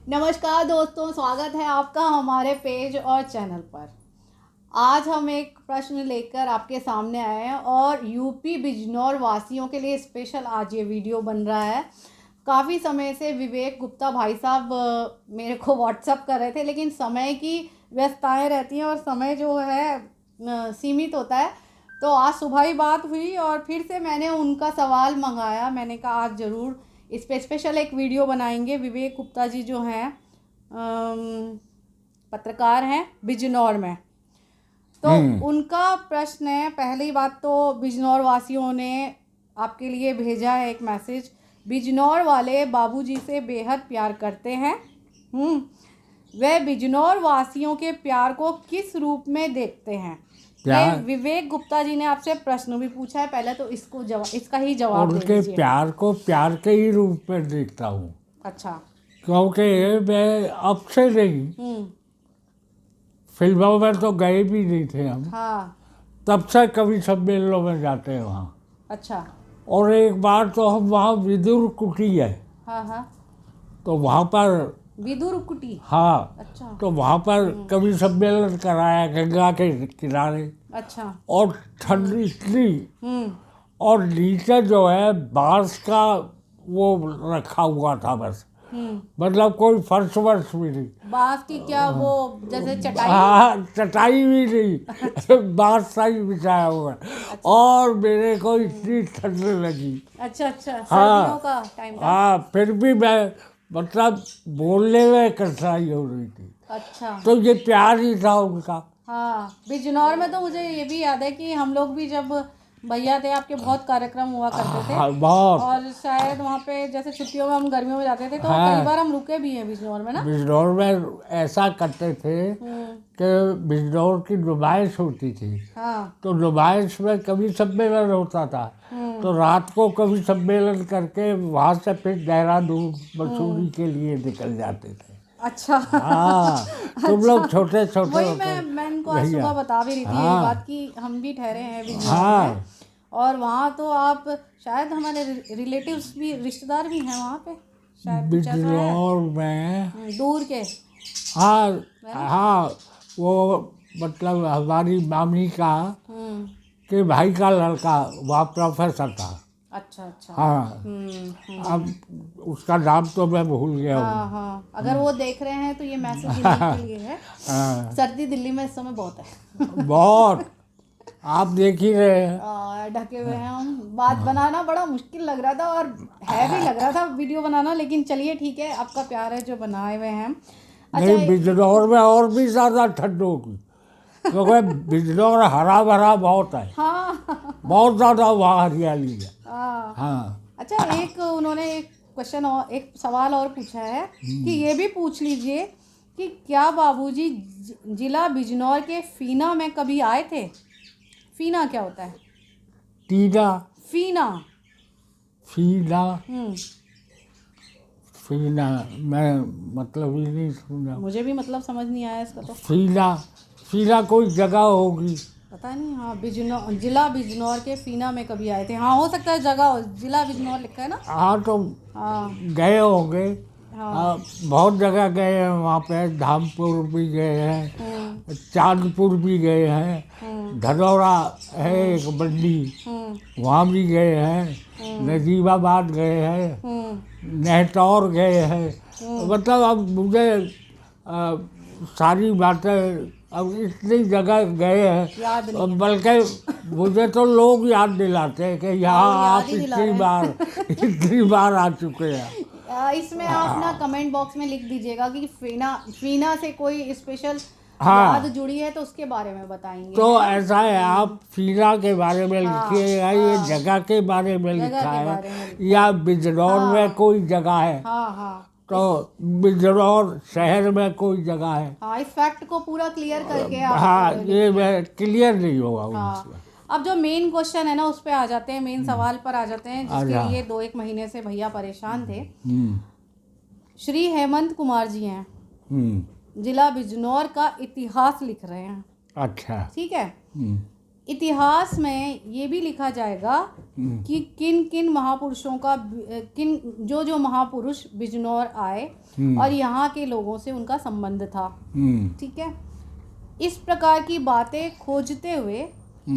नमस्कार दोस्तों, स्वागत है आपका हमारे पेज और चैनल पर। आज हम एक प्रश्न लेकर आपके सामने आए हैं और यूपी बिजनौर वासियों के लिए स्पेशल आज ये वीडियो बन रहा है। काफ़ी समय से विवेक गुप्ता भाई साहब मेरे को व्हाट्सअप कर रहे थे, लेकिन समय की व्यस्तताएं रहती हैं और समय जो है सीमित होता है। तो आज सुबह ही बात हुई और फिर से मैंने उनका सवाल मंगाया। मैंने कहा आज ज़रूर इस पे स्पेशल एक वीडियो बनाएंगे। विवेक गुप्ता जी जो हैं पत्रकार हैं बिजनौर में, तो उनका प्रश्न है। पहली बात तो बिजनौर वासियों ने आपके लिए भेजा है एक मैसेज। बिजनौर वाले बाबूजी से बेहद प्यार करते हैं। वे बिजनौर वासियों के प्यार को किस रूप में देखते हैं? ये विवेक गुप्ता जी ने आपसे प्रश्न भी पूछा है। पहले तो इसका ही जवाब दे दीजिए। उनके प्यार को प्यार के ही रूप में देखता हूँ। अच्छा। क्योंकि मैं अब से नहीं, फिल्मों में तो गए भी नहीं थे हम। हाँ। तब से कवि सम्मेलनों में जाते हैं वहाँ। अच्छा। और एक बार तो हम वहाँ विदुर कुटी है। हाँ हाँ। तो वहाँ पर विदुर कुटी। हाँ। अच्छा। तो वहाँ पर कवि सम्मेलन कराया गंगा के किनारे। अच्छा। और ठंड इतनी, और नीचे जो है बांस का वो रखा हुआ था बस, मतलब कोई फर्श वर्श भी नहीं। बांस की क्या वो जैसे चटाई? हाँ, चटाई भी नहीं बांस सा ही बिछाया हुआ। अच्छा। और मेरे को इतनी ठंड लगी। अच्छा अच्छा। सर्दियों का टाइम था। हाँ, फिर भी मैं मतलब बोलने में कठिनाई हो रही थी। अच्छा। तो ये प्यार ही था उनका। हाँ, बिजनौर में तो मुझे ये भी याद है कि हम लोग भी जब भैया थे आपके बहुत कार्यक्रम हुआ करते थे। हाँ, बहुत। और शायद वहाँ पे जैसे छुट्टियों में हम गर्मियों में जाते थे तो कई बार हम रुके भी हैं बिजनौर में ना। बिजनौर में ऐसा करते थे कि बिजनौर की नुमाइश होती थी। हाँ। तो नुमाइश में कवि सम्मेलन होता था। तो रात को कवि सम्मेलन करके वहाँ से फिर देहरादून मसूरी के लिए निकल जाते थे। अच्छा। हाँ। तुम लोग छोटे छोटे वही मैं इनको आज सुबह बता भी रही थी ये बात कि हम भी ठहरे हैं बिजनौर में। और वहाँ तो आप शायद हमारे रिलेटिव्स भी, रिश्तेदार भी हैं वहाँ पे शायद बिजनौर में दूर के। हाँ हाँ, वो मतलब हमारी मामी का के भाई का लड़का वहाँ प्रोफेसर था। अच्छा अच्छा। हाँ। अब उसका नाम तो मैं भूल गया हूँ। हाँ हाँ, अगर वो देख रहे हैं तो ये मैसेज इनके लिए है। सर्दी दिल्ली में इस समय बहुत है। बहुत। आप देख ही रहे हैं। ढके हुए हैं हम। बात बनाना बड़ा मुश्किल लग रहा था और है भी लग रहा था वीडियो बनाना, लेकिन चलिए ठीक है, आपका प्यार है जो बनाए हुए हैं। अच्छा, नहीं, बिजनौर में और भी ज़्यादा ठंड होगी क्योंकि बिजनौर हरा भरा बहुत है। हाँ। बहुत ज़्यादा वहाँ हरियाली है। हाँ। अच्छा, एक उन्होंने एक क्वेश्चन और एक सवाल और पूछा है कि ये भी पूछ लीजिए कि क्या बाबूजी जिला बिजनौर के फीना में कभी आए थे? फीना क्या होता है? टीना। फीना। फीना। फीना मैं मतलब ही नहीं सुना। मुझे भी मतलब समझ नहीं आया इसका। तो फीना, फीना कोई जगह होगी, पता नहीं। हाँ, बिजनौर, जिला बिजनौर के फीना में कभी आए थे। हाँ, हो सकता है जगह हो, जिला बिजनौर लिखा है ना। हाँ, तो गए होंगे। हाँ, बहुत जगह गए हैं वहाँ पे। धामपुर भी गए हैं, चांदपुर भी गए हैं, धनौरा है एक मंडी, वहाँ भी गए हैं, नजीबाबाद गए हैं, नेहटौर गए हैं। मतलब अब मुझे सारी बातें, अब इतनी जगह गए हैं, बल्कि मुझे तो लोग याद दिलाते हैं कि यहाँ आप इतनी बार आ चुके हैं। इसमें आप ना कमेंट बॉक्स में लिख दीजिएगा कि फीना से कोई स्पेशल याद जुड़ी है तो उसके बारे में बताएंगे। तो ऐसा है, आप फीना के बारे में लिखिएगा, ये जगह के बारे में लिखा है या बिजनौर में कोई जगह है। हाँ हाँ। तो बिजनौर शहर में कोई जगह है। हाँ, इस फैक्ट को पूरा क्लियर करके आप। हाँ, ये क्लियर नहीं होगा हाँ। अब जो मेन क्वेश्चन है ना उस पे आ जाते हैं, मेन सवाल पर आ जाते हैं, जिसके लिए 2-1 महीने से भैया परेशान थे। श्री हेमंत कुमार जी हैं, जिला बिजनौर का इतिहास लिख रहे हैं। अच्छा, ठीक है। इतिहास में ये भी लिखा जाएगा कि किन किन महापुरुषों का जो जो महापुरुष बिजनौर आए और यहाँ के लोगों से उनका संबंध था। ठीक है। इस प्रकार की बातें खोजते हुए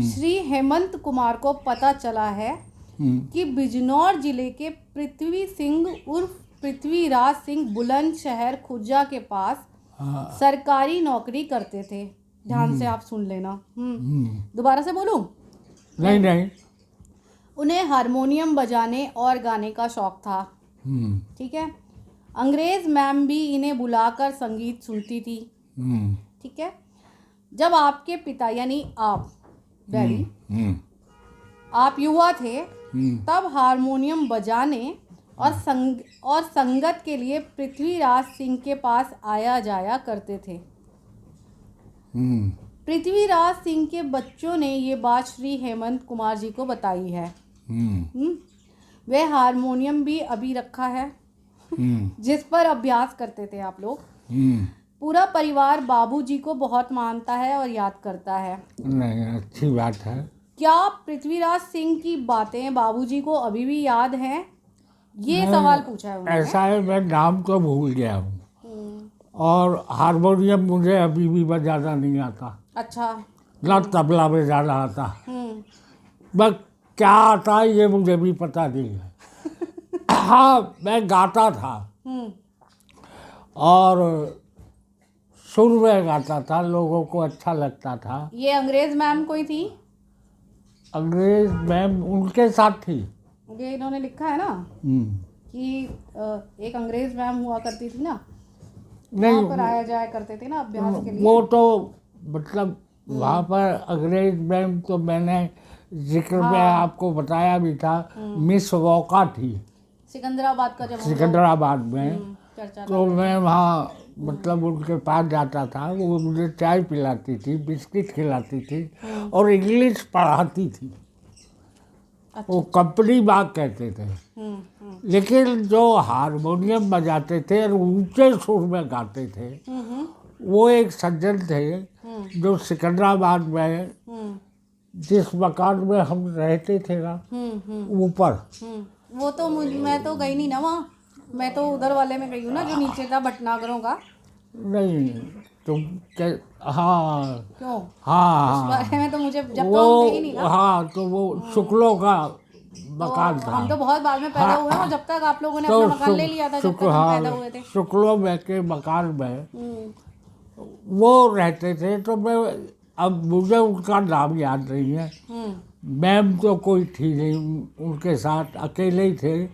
श्री हेमंत कुमार को पता चला है कि बिजनौर जिले के पृथ्वी सिंह उर्फ पृथ्वीराज सिंह बुलंदशहर खुर्जा के पास सरकारी नौकरी करते थे। ध्यान से आप सुन लेना। दोबारा से बोलूं? नहीं। उन्हें हारमोनियम बजाने और गाने का शौक था। ठीक है। अंग्रेज मैम भी इन्हें बुलाकर संगीत सुनती थी। ठीक है। जब आपके पिता यानी आप डैडी आप युवा थे तब हारमोनियम बजाने और संगत के लिए पृथ्वीराज सिंह के पास आया जाया करते थे। पृथ्वीराज सिंह के बच्चों ने ये बात श्री हेमंत कुमार जी को बताई है। वे हारमोनियम भी अभी रखा है जिस पर अभ्यास करते थे आप लोग। पूरा परिवार बाबूजी को बहुत मानता है और याद करता है। नहीं, अच्छी बात है। क्या पृथ्वीराज सिंह की बातें बाबूजी को अभी भी याद हैं? ये सवाल पूछा है उन्होंने। ऐसा है, मैं नाम तो भूल गया हूँ और हारमोनियम मुझे अभी भी बजाना नहीं आता। अच्छा। ना तबला बजाना आता। बस क्या आता है ये मुझे भी पता नहीं है। हाँ, मैं गाता था और सुर में गाता था, लोगों को अच्छा लगता था। ये अंग्रेज मैम कोई थी? अंग्रेज मैम उनके साथ थी। ये इन्होंने लिखा है ना कि एक अंग्रेज मैम हुआ करती थी ना, नहीं पर आया जाया करते थे ना अभ्यास के लिए। वो तो मतलब वहाँ पर अंग्रेज मैम तो मैंने जिक्र में आपको बताया भी था। मिस वॉका थी सिकंदराबाद का, जब सिकंदराबाद में चर्चा तो मैं वहाँ मतलब उनके पास जाता था। वो मुझे चाय पिलाती थी, बिस्किट खिलाती थी और इंग्लिश पढ़ाती थी। अच्छा। वो कंपनी बाग कहते थे। लेकिन जो हारमोनियम बजाते थे और ऊंचे सुर में गाते थे वो एक सज्जन थे जो सिकंदराबाद में जिस मकान में हम रहते थे ना ऊपर। वो तो मैं तो गई नहीं ना वहाँ। मैं तो उधर वाले में गई हूँ ना जो नीचे था भटनागरों का। नहीं तुम हाँ क्यों? हाँ उस बारे में तो मुझे जब वो तो हम गई नहीं ना। हाँ, तो वो शुक्लों का मकान था। हम तो बहुत बाद में पैदा हुए हैं और जब तक आप लोगों ने तो अपना मकान ले लिया था जब तक हम पैदा हुए थे। शुक्लों में के मकान में वो रहते थे। तो मैं अब मुझे उनका नाम याद नहीं है। मैम तो कोई थी नहीं, उनके साथ अकेले ही थे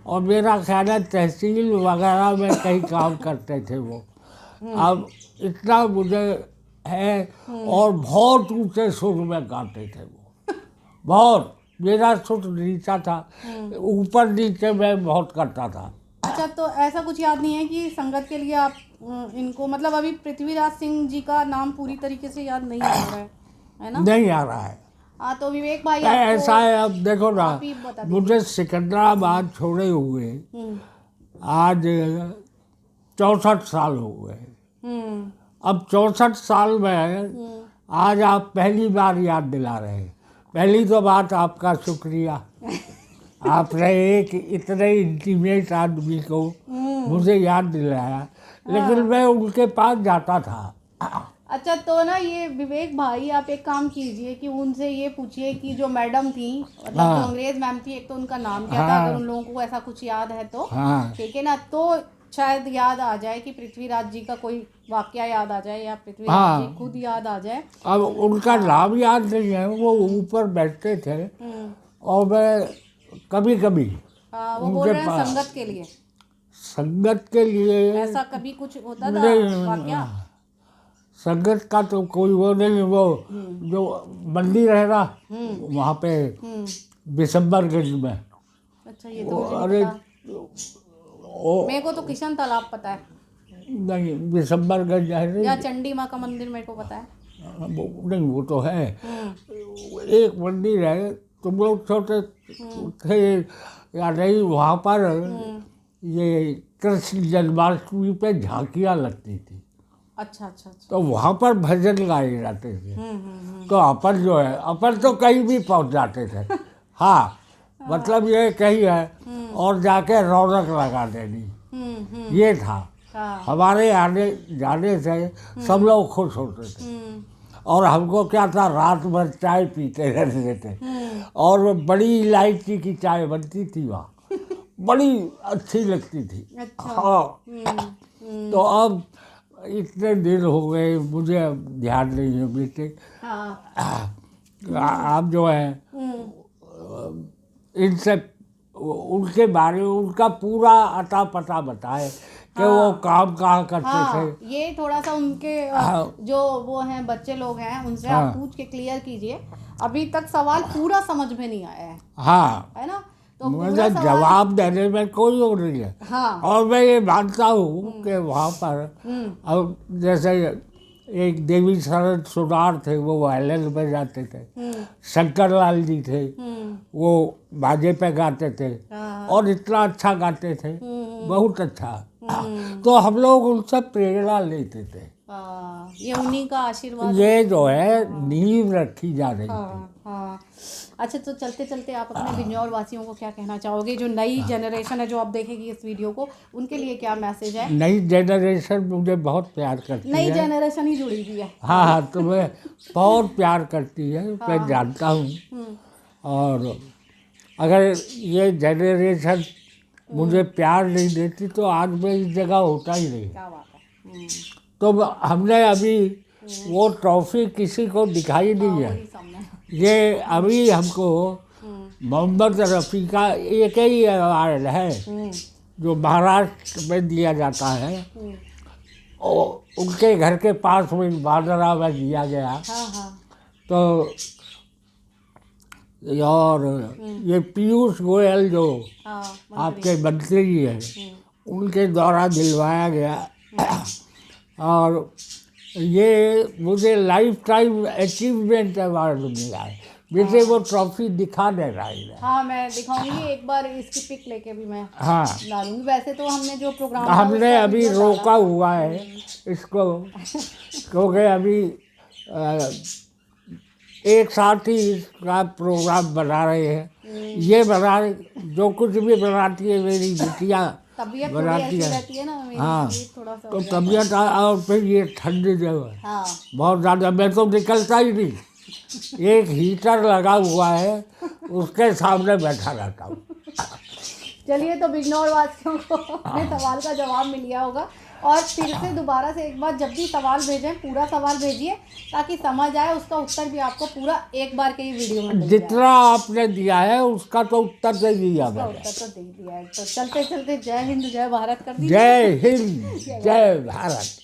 और मेरा ख्याल है तहसील वगैरह में कहीं काम करते थे वो। अब इतना मुझे है। और बहुत ऊंचे सुर में गाते थे वो, बहुत। मेरा सुर नीचा था, ऊपर नीचे मैं बहुत करता था। अच्छा, तो ऐसा कुछ याद नहीं है कि संगत के लिए आप इनको मतलब अभी पृथ्वीराज सिंह जी का नाम पूरी तरीके से याद नहीं आ रहा है ना? नहीं आ रहा है। हाँ, तो विवेक भाई ऐसा है, अब देखो ना, मुझे सिकंदराबाद छोड़े हुए आज 64 साल हो गए। अब 64 साल में आज आप पहली बार याद दिला रहे हैं। पहली तो बात आपका शुक्रिया। आपने एक इतने इंटीमेट आदमी को मुझे याद दिलाया। लेकिन मैं उनके पास जाता था। अच्छा, तो ना ये विवेक भाई आप एक काम कीजिए कि उनसे ये पूछिए कि जो मैडम थी मतलब जो अंग्रेज मैम थी, एक तो उनका नाम क्या था, अगर उन लोगों को ऐसा कुछ याद है तो ठीक है ना, तो शायद याद आ जाए कि पृथ्वीराज जी का कोई वाकया याद आ जाए या पृथ्वीराज जी खुद याद आ जाए। अब उनका नाम याद नहीं है। वो ऊपर बैठते थे और मैं कभी कभी वो बोल रहे हैं संगत के लिए। संगत के लिए ऐसा कभी कुछ होता था वाकया? संगत का तो कोई वो नहीं। वो जो मंदिर है ना वहाँ पे बिशंबरगंज में। अच्छा, ये तो मुझे नहीं पता। मेरे को तो किशन तालाब पता है। नहीं, बिशंबरगंज है या चंडी माँ का मंदिर मेरे को पता है। नहीं, वो तो है। एक मंदिर है, तुम लोग छोटे थे या नहीं, वहाँ पर ये कृष्ण जन्माष्टमी पे झांकियाँ लगती थी। अच्छा अच्छा अच्छा। तो वहाँ पर भजन गाए जाते थे। तो अपन जो है, अपन तो कहीं भी पहुँच जाते थे। हाँ, मतलब ये कही है और जाके रौनक लगा देनी, ये था। हाँ। हमारे आने जाने से सब लोग खुश होते थे। और हमको क्या था, रात भर चाय पीते रहते थे। और बड़ी इलायची की चाय बनती थी वहाँ, बड़ी अच्छी लगती थी। अच्छा। हाँ। तो अब इतने दिन हो गए, मुझे अब ध्यान नहीं है बेटे। हाँ। आप जो है इनसे उनके बारे में उनका पूरा अता पता बताए कि वो काम कहाँ करते हाँ, थे। ये थोड़ा सा उनके जो वो हैं बच्चे लोग हैं उनसे आप पूछ के क्लियर कीजिए। अभी तक सवाल पूरा समझ में नहीं आया है। हाँ, है ना? तो मुझे जवाब देने में कोई वो नहीं है। हाँ। और मैं ये मानता हूँ कि वहाँ पर अब जैसे एक देवी शरण सुनार थे, वो वायलिन में जाते थे। शंकर लाल जी थे, वो बाजे पे गाते थे और इतना अच्छा गाते थे, बहुत अच्छा। तो हम लोग उनसे प्रेरणा लेते थे। ये उन्हीं का आशीर्वाद। ये जो है नींव रखी जा रही थी। हाँ। अच्छा, तो चलते चलते आप अपने बिजनौर वासियों को क्या कहना चाहोगे, जो नई जनरेशन है जो आप देखेगी इस वीडियो को, उनके लिए क्या मैसेज है? नई जनरेशन मुझे बहुत प्यार करती है। नई जनरेशन ही जुड़ी हुई है। हाँ हाँ, तुम्हें बहुत प्यार करती है, मैं जानता हूँ। और अगर ये जनरेशन मुझे प्यार नहीं देती तो आज मैं इस जगह होता ही नहीं। क्या बात है। तो हमने अभी वो ट्रॉफी किसी को दिखाई नहीं है। ये अभी हमको मोहम्मद रफ़ी का एक ही अवार्ड है जो महाराष्ट्र में दिया जाता है, और उनके घर के पास में बांद्रा में दिया गया। तो और ये पीयूष गोयल जो आपके मंत्री हैं, उनके द्वारा दिलवाया गया। और ये मुझे लाइफ टाइम अचीवमेंट अवार्ड मिला है। वैसे वो ट्रॉफी दिखा दे रहा है। हाँ, मैं दिखाऊंगी एक बार, इसकी पिक लेके भी मैं हाँ डालूंगी। वैसे तो हमने जो प्रोग्राम हमने अभी रोका हुआ है इसको, क्योंकि अभी एक साथ ही इसका प्रोग्राम बना रहे हैं। ये बना, जो कुछ भी बनाती है मेरी बिटिया तबीयत बनाती ऐसी है। रहती है ना मेरी, हाँ, थोड़ा सा तो तबीयत और फिर ये ठंडी जगह है। हाँ। बहुत ज़्यादा, मैं तो निकलता ही नहीं। एक हीटर लगा हुआ है, उसके सामने बैठा रहता हूँ। चलिए, तो बिजनौर वासियों को अपने सवाल का जवाब मिल गया होगा। और फिर से दोबारा से एक बार जब भी सवाल भेजें, पूरा सवाल भेजिए ताकि समझ आए। उसका उत्तर भी आपको पूरा एक बार के ही वीडियो में जितना आपने दिया है उसका तो उत्तर दे दिया मैंने। उत्तर तो दे दिया है। तो चलते चलते जय हिंद जय भारत कर दीजिए। जय हिंद जय भारत।